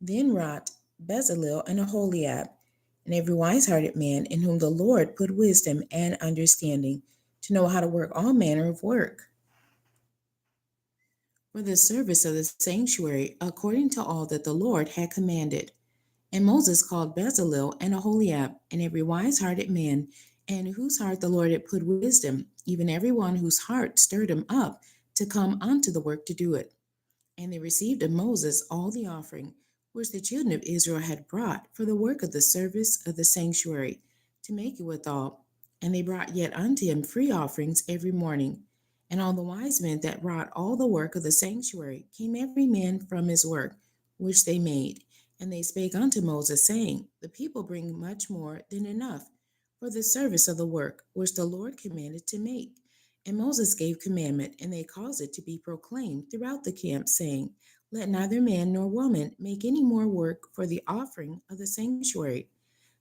Then wrought Bezalel and Aholiab, and every wise-hearted man in whom the Lord put wisdom and understanding, to know how to work all manner of work for the service of the sanctuary, according to all that the Lord had commanded. And Moses called Bezalel and Aholiab, and every wise-hearted man, and whose heart the Lord had put wisdom, even every one whose heart stirred him up to come unto the work to do it. And they received of Moses all the offering which the children of Israel had brought for the work of the service of the sanctuary, to make it withal. And they brought yet unto him free offerings every morning. And all the wise men that wrought all the work of the sanctuary came every man from his work which they made. And they spake unto Moses, saying, The people bring much more than enough for the service of the work which the Lord commanded to make. And Moses gave commandment, and they caused it to be proclaimed throughout the camp, saying, Let neither man nor woman make any more work for the offering of the sanctuary.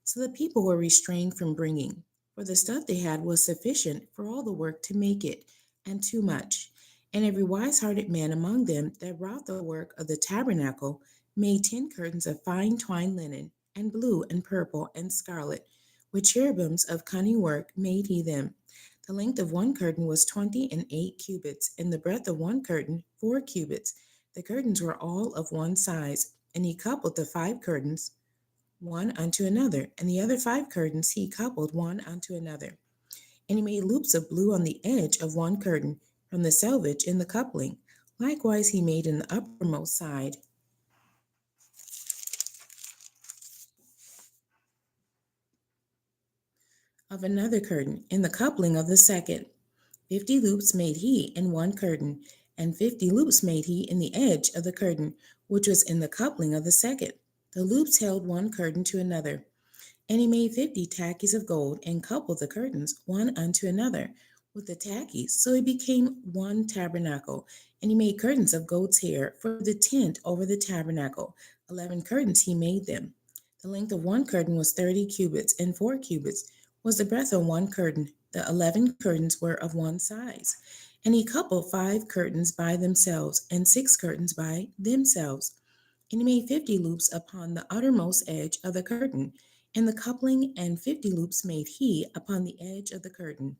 So the people were restrained from bringing, for the stuff they had was sufficient for all the work to make it, and too much. And every wise-hearted man among them that wrought the work of the tabernacle made 10 curtains of fine twined linen, and blue and purple and scarlet. With cherubims of cunning work made he them. The length of one curtain was 20 and 8 cubits, and the breadth of one curtain 4 cubits. The curtains were all of one size, and he coupled the 5 curtains one unto another, and the other 5 curtains he coupled one unto another. And he made loops of blue on the edge of one curtain from the selvage in the coupling. Likewise he made in the uppermost side of another curtain in the coupling of the second. 50 loops made he in one curtain, and 50 loops made he in the edge of the curtain which was in the coupling of the second. The loops held one curtain to another. And he made 50 tackies of gold, and coupled the curtains one unto another with the tackies, so it became one tabernacle. And he made curtains of goat's hair for the tent over the tabernacle. 11 curtains he made them. The length of one curtain was 30 cubits, and 4 cubits was the breadth of one curtain. The 11 curtains were of one size. And he coupled 5 curtains by themselves, and 6 curtains by themselves. And he made 50 loops upon the uttermost edge of the curtain in the coupling, and 50 loops made he upon the edge of the curtain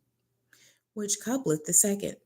which coupleth the second.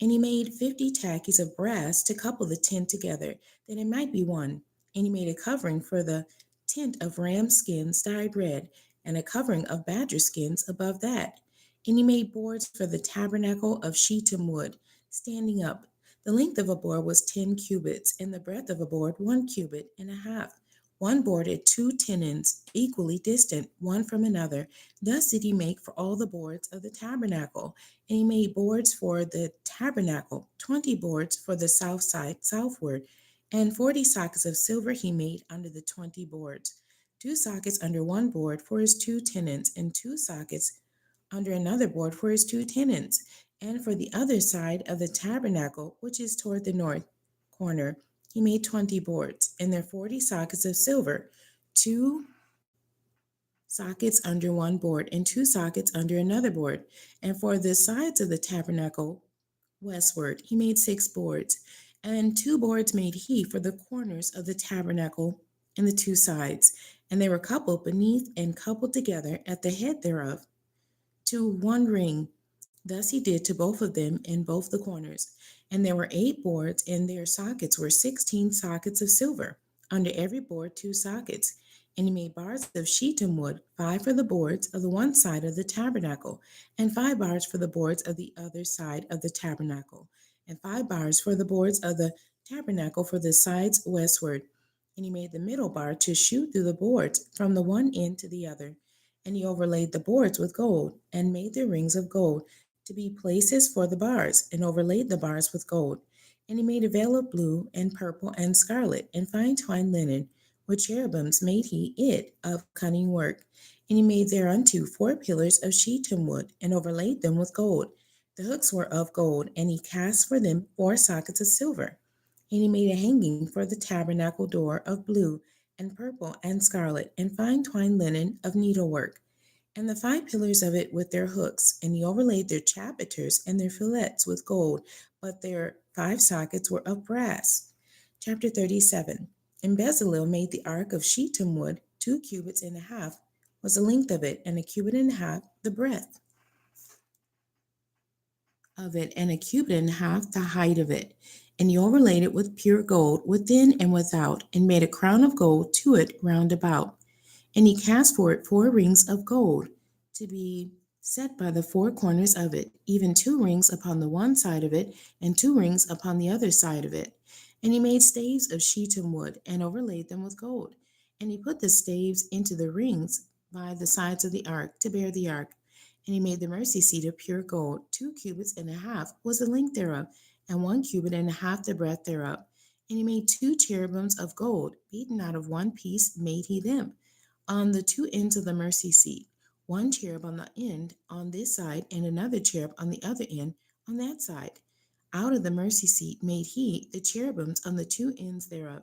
And he made 50 tackies of brass to couple the tent together, that it might be one. And he made a covering for the tent of ram skins dyed red, and a covering of badger skins above that. And he made boards for the tabernacle of shittim wood, standing up. The length of a board was 10 cubits, and the breadth of a board 1 cubit and a half. One board at 2 tenons, equally distant one from another. Thus did he make for all the boards of the tabernacle. And he made boards for the tabernacle, 20 boards for the south side southward, and 40 sockets of silver he made under the 20 boards. 2 sockets under one board for his 2 tenons, and 2 sockets under another board for his 2 tenons. And for the other side of the tabernacle, which is toward the north corner, he made 20 boards, and their 40 sockets of silver, 2 sockets under one board, and 2 sockets under another board. And for the sides of the tabernacle westward, he made 6 boards. And 2 boards made he for the corners of the tabernacle and the 2 sides. And they were coupled beneath and coupled together at the head thereof to one ring. Thus he did to both of them in both the corners. And there were 8 boards, and their sockets were 16 sockets of silver, under every board 2 sockets. And he made bars of shittim wood, 5 for the boards of the one side of the tabernacle, and 5 bars for the boards of the other side of the tabernacle, and 5 bars for the boards of the tabernacle for the sides westward. And he made the middle bar to shoot through the boards from the one end to the other. And he overlaid the boards with gold, and made their rings of gold to be places for the bars, and overlaid the bars with gold. And he made a veil of blue, and purple, and scarlet, and fine twined linen. With cherubims made he it of cunning work. And he made thereunto 4 pillars of shittim wood, and overlaid them with gold. The hooks were of gold, and he cast for them 4 sockets of silver. And he made a hanging for the tabernacle door of blue, and purple, and scarlet, and fine twined linen of needlework, and the 5 pillars of it with their hooks. And he overlaid their chapiters and their fillets with gold, but their 5 sockets were of brass. Chapter 37. And Bezalel made the ark of shittim wood, 2 cubits and a half was the length of it, and a cubit and a half the breadth of it, and a cubit and a half the height of it. And he overlaid it with pure gold within and without, and made a crown of gold to it round about. And he cast for it 4 rings of gold to be set by the 4 corners of it, even 2 rings upon the one side of it, and 2 rings upon the other side of it. And he made staves of shittim wood, and overlaid them with gold. And he put the staves into the rings by the sides of the ark to bear the ark. And he made the mercy seat of pure gold. 2 cubits and a half was the length thereof, and 1 cubit and a half the breadth thereof. And he made 2 cherubims of gold, beaten out of one piece made he them on the 2 ends of the mercy seat, one cherub on the end on this side, and another cherub on the other end on that side. Out of the mercy seat made he the cherubims on the 2 ends thereof.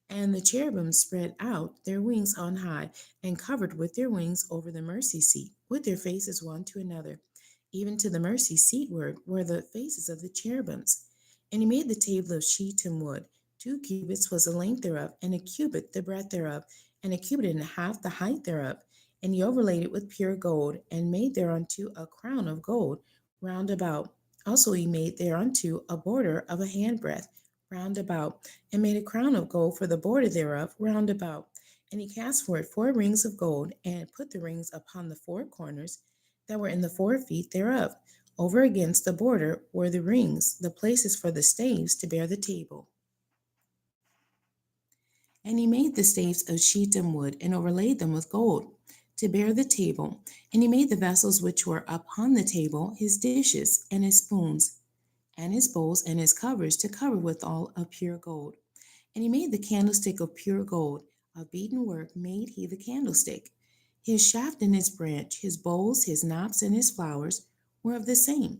And the cherubims spread out their wings on high, and covered with their wings over the mercy seat, with their faces one to another. Even to the mercy seatward were the faces of the cherubims. And he made the table of shittim wood. 2 cubits was the length thereof, and a cubit the breadth thereof, and a cubit and a half the height thereof. And he overlaid it with pure gold, and made thereunto a crown of gold round about. Also he made thereunto a border of a handbreadth round about, and made a crown of gold for the border thereof round about. And he cast for it 4 rings of gold, and put the rings upon the 4 corners that were in the 4 feet thereof. Over against the border were the rings, the places for the staves to bear the table. And he made the staves of shittim wood, and overlaid them with gold, to bear the table. And he made the vessels which were upon the table, his dishes, and his spoons, and his bowls, and his covers, to cover withal of pure gold. And he made the candlestick of pure gold. Of beaten work made he the candlestick. His shaft and his branch, his bowls, his knops, and his flowers were of the same.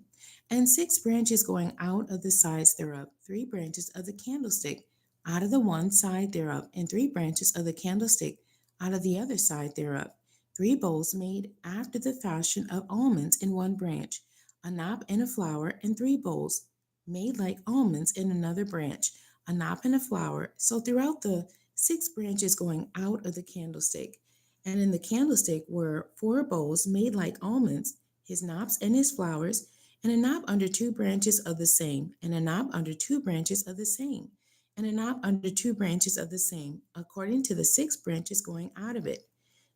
And 6 branches going out of the sides thereof, 3 branches of the candlestick out of the one side thereof, and 3 branches of the candlestick out of the other side thereof. 3 bowls made after the fashion of almonds in one branch, a knop and a flower, and 3 bowls made like almonds in another branch, a knop and a flower, so throughout the 6 branches going out of the candlestick. And in the candlestick were 4 bowls made like almonds, his knops and his flowers, and a knop under 2 branches of the same, and a knop under 2 branches of the same, and a knop under 2 branches of the same, according to the 6 branches going out of it.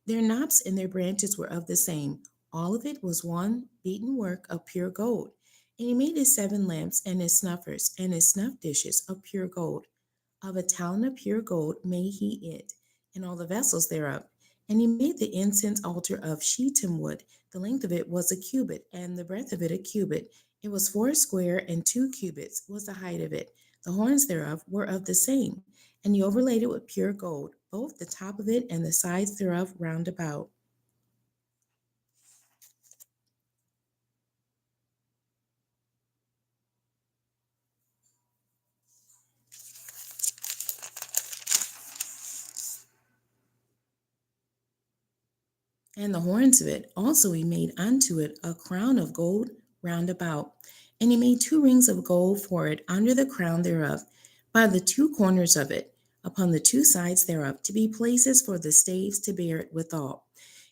Their knops and their branches were of the same. All of it was one beaten work of pure gold. And he made his 7 lamps, and his snuffers, and his snuff dishes of pure gold. Of a talent of pure gold made he it, and all the vessels thereof. And he made the incense altar of shittim wood. The length of it was a cubit, and the breadth of it a cubit. It was 4 square, and 2 cubits was the height of it. The horns thereof were of the same. And he overlaid it with pure gold, both the top of it and the sides thereof round about. And the horns of it also he made unto it a crown of gold round about. And he made 2 rings of gold for it under the crown thereof, by the 2 corners of it, upon the 2 sides thereof, to be places for the staves to bear it withal.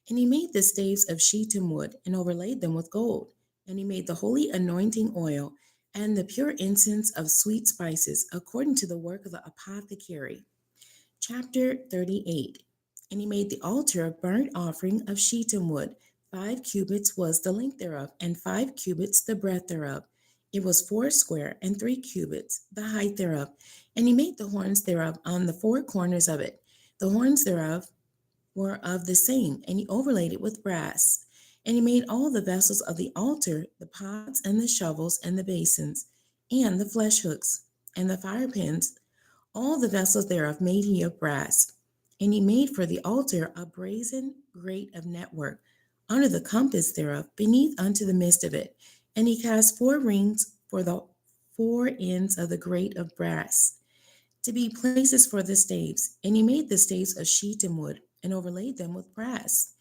And he made the staves of shittim wood, and overlaid them with gold. And he made the holy anointing oil, and the pure incense of sweet spices, according to the work of the apothecary. Chapter 38. And he made the altar of burnt offering of shittim wood. 5 cubits was the length thereof, and 5 cubits the breadth thereof. It was 4 square, and 3 cubits the height thereof. And he made the horns thereof on the 4 corners of it. The horns thereof were of the same, and he overlaid it with brass. And he made all the vessels of the altar, the pots, and the shovels, and the basins, and the flesh hooks, and the fire pans. All the vessels thereof made he of brass. And he made for the altar a brazen grate of network under the compass thereof, beneath unto the midst of it. And he cast 4 rings for the 4 ends of the grate of brass, to be places for the staves. And he made the staves of shittim wood, and overlaid them with brass.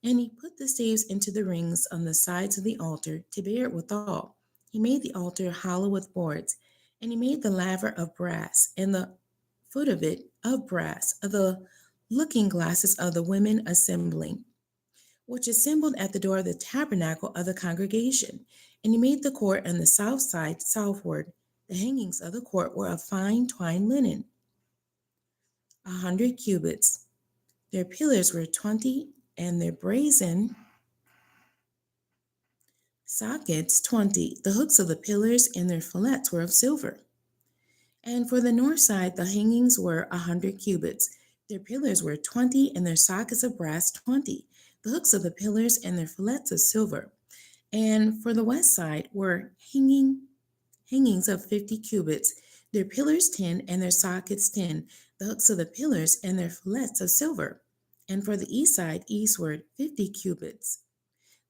And he put the staves into the rings on the sides of the altar, to bear it withal. He made the altar hollow with boards. And he made the laver of brass, and the foot of it of brass of the looking glasses of the women assembling, which assembled at the door of the tabernacle of the congregation. And he made the court on the south side southward. The hangings of the court were of fine twined linen, 100 cubits. Their pillars were 20, and their brazen sockets 20. The hooks of the pillars and their fillets were of silver. And for the north side, the hangings were 100 cubits. Their pillars were 20, and their sockets of brass 20. The hooks of the pillars and their fillets of silver. And for the west side were hangings of 50 cubits. Their pillars 10, and their sockets 10. The hooks of the pillars and their fillets of silver. And for the east side, eastward, 50 cubits.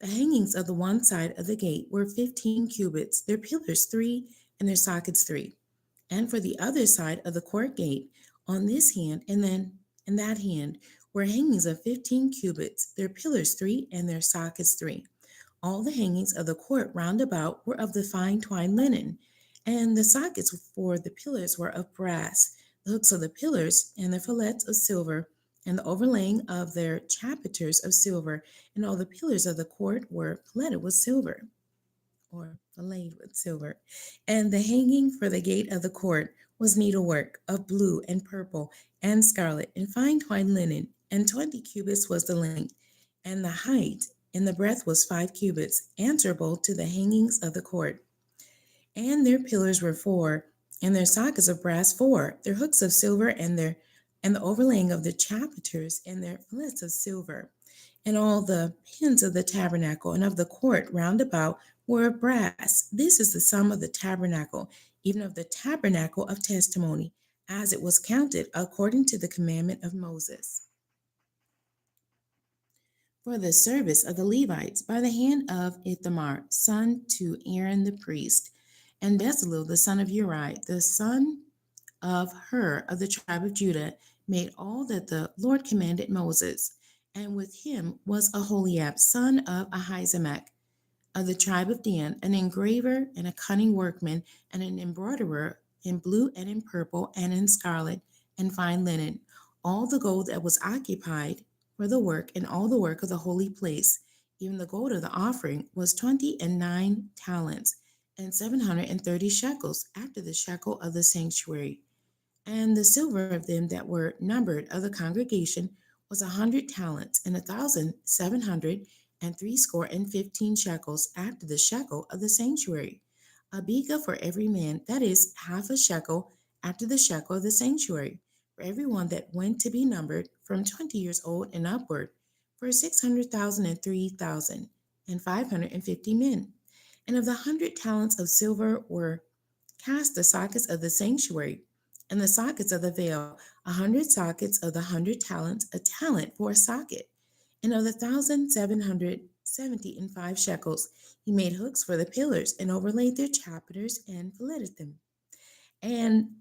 The hangings of the one side of the gate were 15 cubits, their pillars 3, and their sockets 3. And for the other side of the court gate, on this hand and then in that hand, were hangings of 15 cubits, their pillars 3, and their sockets 3. All the hangings of the court round about were of the fine twined linen, and the sockets for the pillars were of brass, the hooks of the pillars and the fillets of silver, and the overlaying of their chapiters of silver, and all the pillars of the court were plated with silver, or filleted with silver. And the hanging for the gate of the court was needlework of blue and purple and scarlet and fine twined linen, and 20 cubits was the length, and the height and the breadth was 5 cubits, answerable to the hangings of the court. And their pillars were 4, and their sockets of brass 4, their hooks of silver, and the overlaying of the chapiters and their fillets of silver. And all the pins of the tabernacle and of the court round about were of brass. This is the sum of the tabernacle, even of the tabernacle of testimony, as it was counted according to the commandment of Moses. For the service of the Levites by the hand of Ithamar, son to Aaron the priest, and Bezalel the son of Uri, the son of Hur of the tribe of Judah, made all that the Lord commanded Moses. And with him was Aholiab, son of Ahisamach, of the tribe of Dan, an engraver and a cunning workman, and an embroiderer in blue and in purple and in scarlet and fine linen. All the gold that was occupied for the work and all the work of the holy place, even the gold of the offering, was 29 talents and 730 shekels, after the shekel of the sanctuary. And the silver of them that were numbered of the congregation was 100 talents, and 1,700 and 15 after the shekel of the sanctuary. A beka for every man, that is, half a shekel after the shekel of the sanctuary, for every one that went to be numbered from 20 years old and upward, for 600,000 and 3,550 men. And of the 100 talents of silver were cast the sockets of the sanctuary, and the sockets of the veil, 100 sockets of the 100 talents, a talent for a socket. And of the 1,775 shekels, he made hooks for the pillars, and overlaid their chapiters, and filleted them. And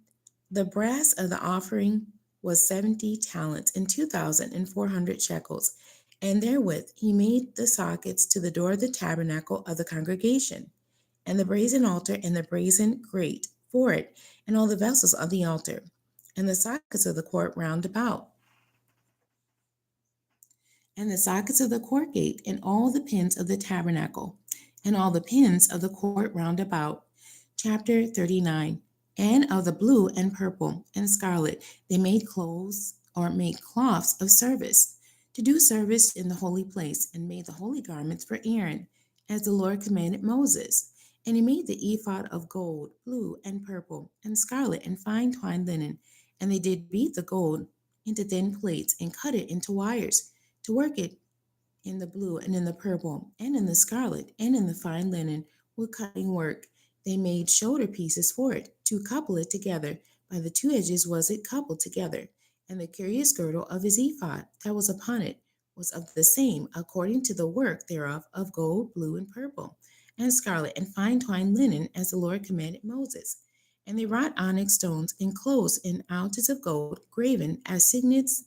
the brass of the offering was 70 talents, and 2,400 shekels. And therewith he made the sockets to the door of the tabernacle of the congregation, and the brazen altar and the brazen grate for it, and all the vessels of the altar, and the sockets of the court round about, and the sockets of the court gate, and all the pins of the tabernacle, and all the pins of the court round about. Chapter 39. And of the blue and purple and scarlet they made cloths of service, to do service in the holy place, and made the holy garments for Aaron, as the Lord commanded Moses. And he made the ephod of gold, blue and purple and scarlet and fine twined linen, and they did beat the gold into thin plates, and cut it into wires, to work it in the blue and in the purple and in the scarlet and in the fine linen with cutting work. They made shoulder pieces for it, to couple it together. By the 2 edges was it coupled together. And the curious girdle of his ephod that was upon it was of the same, according to the work thereof, of gold, blue, and purple, and scarlet, and fine twined linen, as the Lord commanded Moses. And they wrought onyx stones enclosed in ounces of gold, graven as signets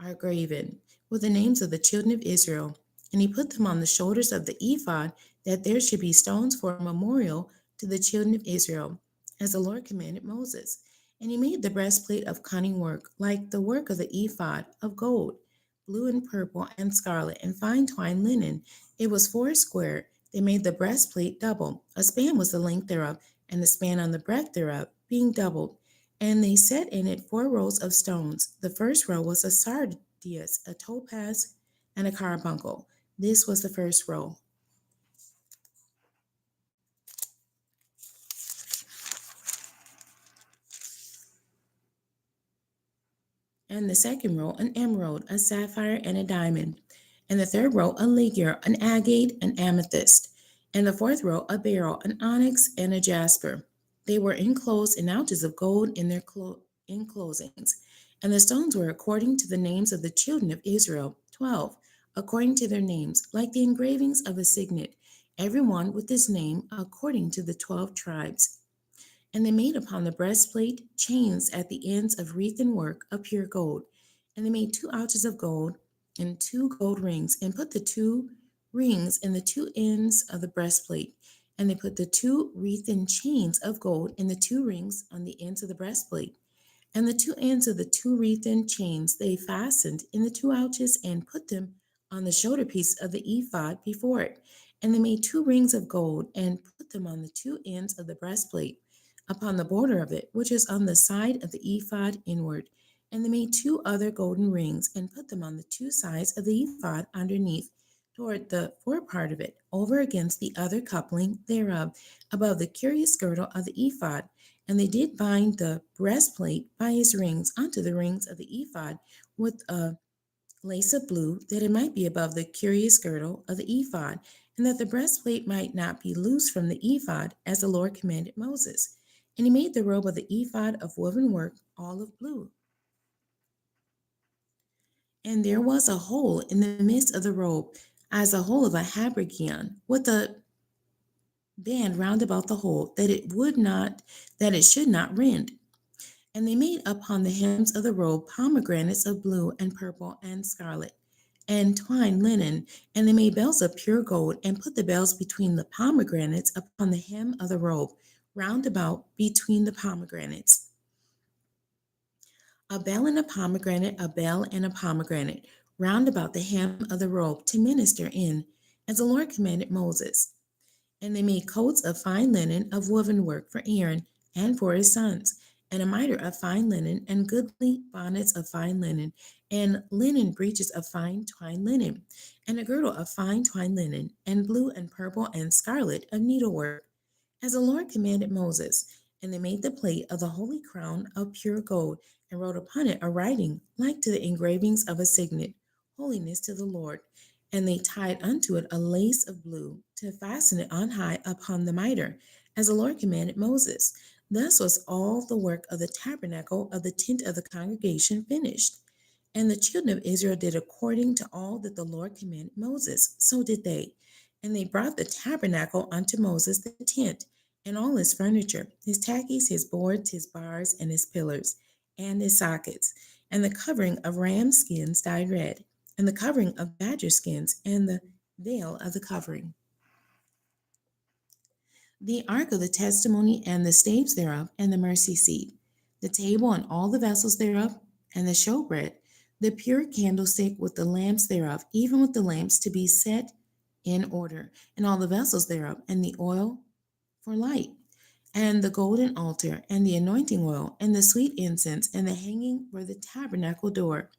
are graven, with the names of the children of Israel. And he put them on the shoulders of the ephod, that there should be stones for a memorial to the children of Israel, as the Lord commanded Moses. And he made the breastplate of cunning work, like the work of the ephod, of gold, blue and purple and scarlet, and fine twined linen. It was foursquare. They made the breastplate double. A span was the length thereof, and the span on the breadth thereof, being doubled. And they set in it 4 rows of stones. The first row was a sardius, a topaz, and a carbuncle. This was the first row. And the second row an emerald, a sapphire, and a diamond. And the third row a ligure, an agate, an amethyst. And the fourth row a beryl, an onyx, and a jasper. They were enclosed in ounces of gold in their enclosings. And the stones were according to the names of the children of Israel, 12, according to their names, like the engravings of a signet, every one with his name according to the 12 tribes. And they made upon the breastplate chains at the ends of wreathen work of pure gold. And they made 2 ounces of gold and 2 gold rings, and put the 2 rings in the 2 ends of the breastplate. And they put the 2 wreathen chains of gold in the 2 rings on the ends of the breastplate. And the 2 ends of the 2 wreathen chains they fastened in the 2 ouches and put them on the shoulder piece of the ephod before it. And they made 2 rings of gold and put them on the 2 ends of the breastplate, upon the border of it, which is on the side of the ephod inward. And they made 2 other golden rings and put them on the 2 sides of the ephod underneath, toward the forepart of it, over against the other coupling thereof, above the curious girdle of the ephod. And they did bind the breastplate by his rings unto the rings of the ephod with a lace of blue, that it might be above the curious girdle of the ephod, and that the breastplate might not be loose from the ephod, as the Lord commanded Moses. And he made the robe of the ephod of woven work, all of blue. And there was a hole in the midst of the robe, as the hole of a habergeon, with a band round about the hole, that it should not rend. And they made upon the hems of the robe pomegranates of blue and purple and scarlet, and twined linen. And they made bells of pure gold, and put the bells between the pomegranates upon the hem of the robe, round about between the pomegranates. A bell and a pomegranate, a bell and a pomegranate, round about the hem of the robe, to minister in, as the Lord commanded Moses. And they made coats of fine linen of woven work for Aaron and for his sons, and a mitre of fine linen, and goodly bonnets of fine linen, and linen breeches of fine twined linen, and a girdle of fine twined linen, and blue and purple and scarlet of needlework, as the Lord commanded Moses. And they made the plate of the holy crown of pure gold, and wrote upon it a writing like to the engravings of a signet, holiness to the Lord. And they tied unto it a lace of blue, to fasten it on high upon the mitre, as the Lord commanded Moses. Thus was all the work of the tabernacle of the tent of the congregation finished. And the children of Israel did according to all that the Lord commanded Moses. So did they. And they brought the tabernacle unto Moses, the tent, and all his furniture, his tackies, his boards, his bars, and his pillars, and his sockets, and the covering of ram skins dyed red, and the covering of badger skins, and the veil of the covering. The ark of the testimony, and the staves thereof, and the mercy seat, the table and all the vessels thereof, and the showbread, the pure candlestick with the lamps thereof, even with the lamps to be set in order, and all the vessels thereof, and the oil for light, and the golden altar, and the anointing oil, and the sweet incense, and the hanging for the tabernacle door,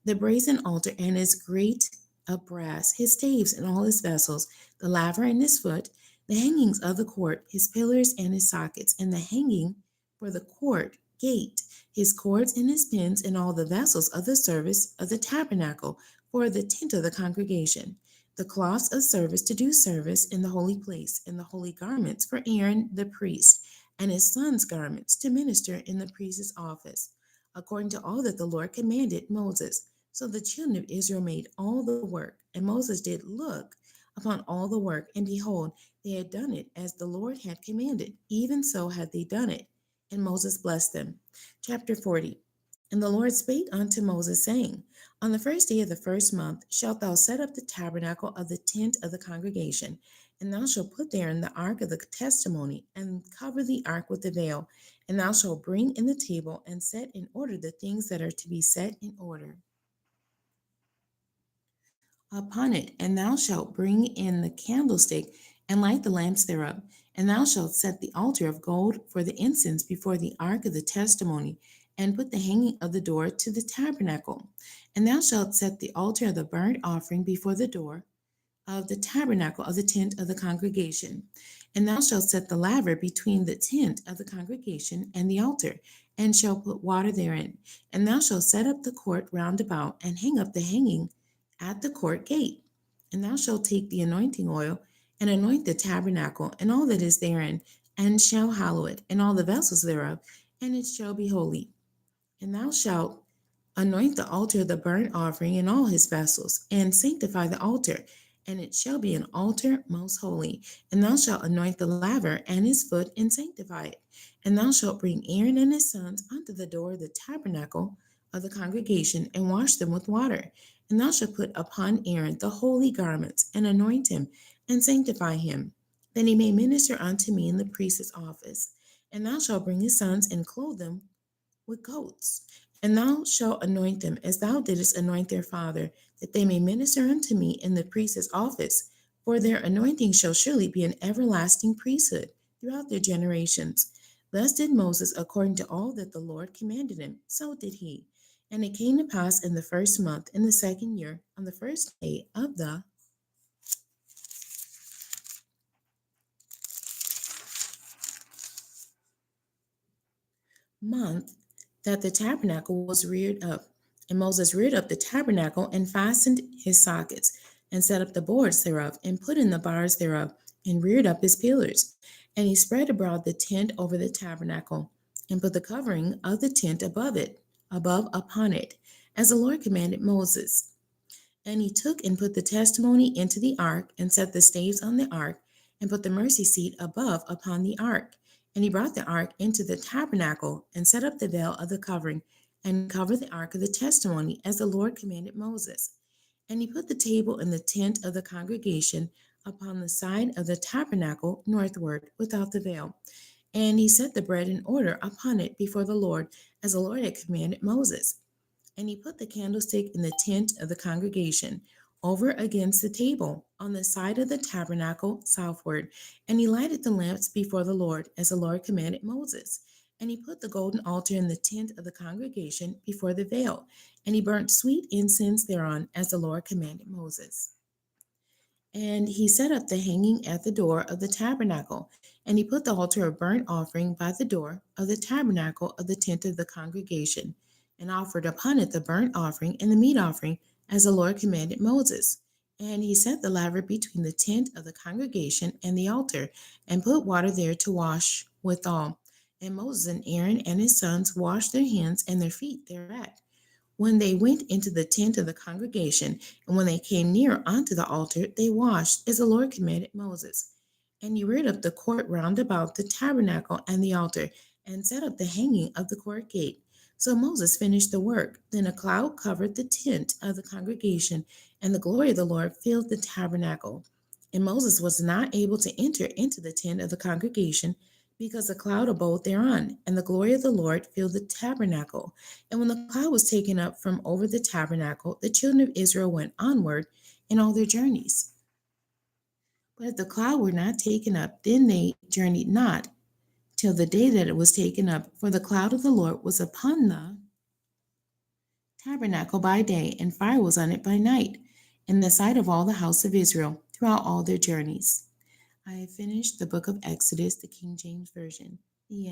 the brazen altar and his grate of brass, his staves and all his vessels, the laver and his foot, the hangings of the court, his pillars and his sockets, and the hanging for the court gate, his cords and his pins, and all the vessels of the service of the tabernacle for the tent of the congregation, the cloths of service to do service in the holy place, and the holy garments for Aaron the priest, and his sons' garments to minister in the priest's office, according to all that the Lord commanded Moses. So the children of Israel made all the work, and Moses did look upon all the work, and behold, they had done it as the Lord had commanded, even so had they done it. And Moses blessed them. Chapter 40. And the Lord spake unto Moses, saying, On the first day of the first month shalt thou set up the tabernacle of the tent of the congregation, and thou shalt put therein the ark of the testimony, and cover the ark with the veil, And thou shalt bring in the table and set in order the things that are to be set in order upon it. And thou shalt bring in the candlestick and light the lamps thereof. And thou shalt set the altar of gold for the incense before the ark of the testimony, and put the hanging of the door to the tabernacle. And thou shalt set the altar of the burnt offering before the door of the tabernacle of the tent of the congregation. And thou shalt set the laver between the tent of the congregation and the altar, and shalt put water therein. And thou shalt set up the court round about, and hang up the hanging at the court gate. And thou shalt take the anointing oil, and anoint the tabernacle, and all that is therein, and shall hallow it, and all the vessels thereof, and it shall be holy. And thou shalt anoint the altar of the burnt offering and all his vessels, and sanctify the altar, and it shall be an altar most holy. And thou shalt anoint the laver and his foot, and sanctify it. And thou shalt bring Aaron and his sons unto the door of the tabernacle of the congregation, and wash them with water. And thou shalt put upon Aaron the holy garments, and anoint him, and sanctify him, that he may minister unto me in the priest's office. And thou shalt bring his sons, and clothe them with coats. And thou shalt anoint them as thou didst anoint their father, that they may minister unto me in the priest's office. For their anointing shall surely be an everlasting priesthood throughout their generations. Thus did Moses according to all that the Lord commanded him, so did he. And it came to pass in the first month, in the second year, on the first day of the month, that the tabernacle was reared up. And Moses reared up the tabernacle, and fastened his sockets, and set up the boards thereof, and put in the bars thereof, and reared up his pillars. And he spread abroad the tent over the tabernacle, and put the covering of the tent above upon it, as the Lord commanded Moses. And he took and put the testimony into the ark, and set the staves on the ark, and put the mercy seat above upon the ark. And he brought the ark into the tabernacle, and set up the veil of the covering, and covered the ark of the testimony, as the Lord commanded Moses. And he put the table in the tent of the congregation upon the side of the tabernacle northward, without the veil. And he set the bread in order upon it before the Lord, as the Lord had commanded Moses. And he put the candlestick in the tent of the congregation, over against the table, on the side of the tabernacle southward. And he lighted the lamps before the Lord, as the Lord commanded Moses. And he put the golden altar in the tent of the congregation before the veil. And he burnt sweet incense thereon, as the Lord commanded Moses. And he set up the hanging at the door of the tabernacle. And he put the altar of burnt offering by the door of the tabernacle of the tent of the congregation, and offered upon it the burnt offering and the meat offering, as the Lord commanded Moses. And he set the laver between the tent of the congregation and the altar, and put water there to wash withal. And Moses and Aaron and his sons washed their hands and their feet thereat, when they went into the tent of the congregation. And when they came near unto the altar, they washed, as the Lord commanded Moses. And he reared up the court round about the tabernacle and the altar, and set up the hanging of the court gate. So Moses finished the work. Then a cloud covered the tent of the congregation, and the glory of the Lord filled the tabernacle. And Moses was not able to enter into the tent of the congregation, because the cloud abode thereon, and the glory of the Lord filled the tabernacle. And when the cloud was taken up from over the tabernacle, the children of Israel went onward in all their journeys. But if the cloud were not taken up, then they journeyed not till the day that it was taken up. For the cloud of the Lord was upon the tabernacle by day, and fire was on it by night, in the sight of all the house of Israel, throughout all their journeys. I have finished the book of Exodus, the King James Version.